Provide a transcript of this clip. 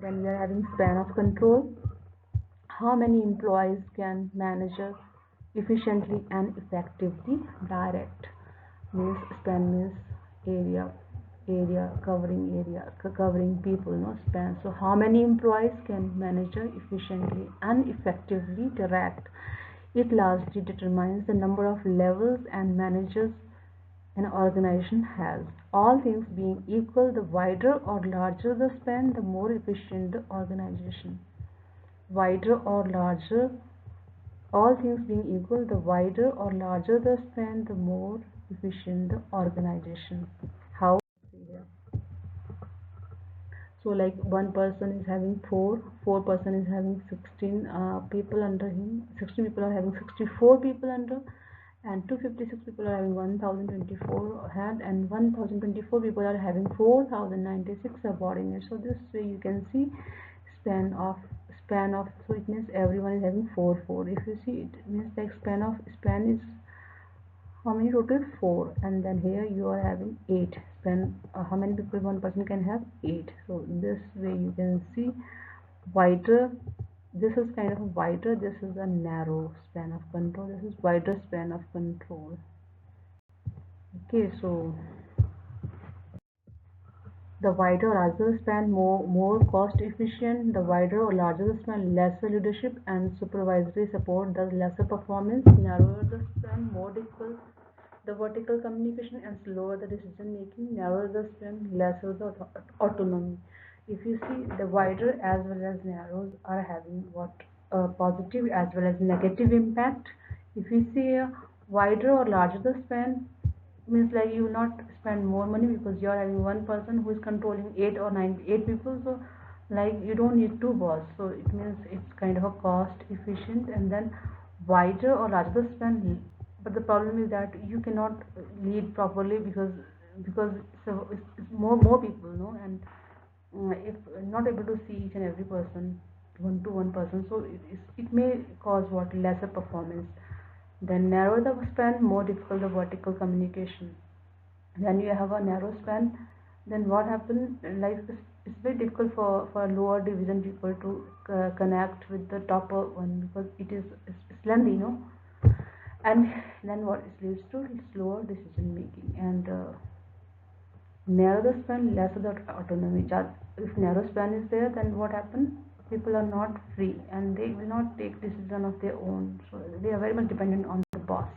when we are having span of control, how many employees can manager efficiently and effectively direct. Means span means area, covering people, no span. So how many employees can manager efficiently and effectively direct? It largely determines the number of levels and managers an organization has. All things being equal, the wider or larger the span, the more efficient the organization. Wider or larger, all things being equal, the wider or larger the span, the more efficient the organization. How? So like one person is having four person is having 16 people under him, 16 people are having 64 people under, and 256 people are having 1024 head, and 1024 people are having 4096 subordinates. So this way you can see span of so it means everyone is having 4. If you see, it means like span is how many total? 4. And then here you are having 8. Span, how many people one person can have? 8. So this way you can see wider. This is kind of a wider, this is a narrow span of control, this is wider span of control. Okay, so the wider or larger span, more cost efficient. The wider or larger the span, lesser leadership and supervisory support, thus lesser performance. Narrower the span, more difficult the vertical communication and slower the decision making. Narrower the span, lesser the autonomy. If you see, the wider as well as narrows are having what positive as well as negative impact. If you see a wider or larger the span, means like you will not spend more money because you are having one person who is controlling 8 people. So like you don't need two boss, so it means it's kind of a cost efficient. And then wider or larger span, but the problem is that you cannot lead properly because it's more people, no, and if not able to see each and every person one person, so it may cause what lesser performance. Then narrow the span, more difficult the vertical communication. When you have a narrow span, then what happens? Like it's very difficult for lower division people to connect with the topper one because it's lengthy, no. And then what it leads to slower decision making. And narrow the span, lesser the autonomy. If narrow span is there, then what happens? People are not free and they will not take decision of their own. So they are very much dependent on the boss.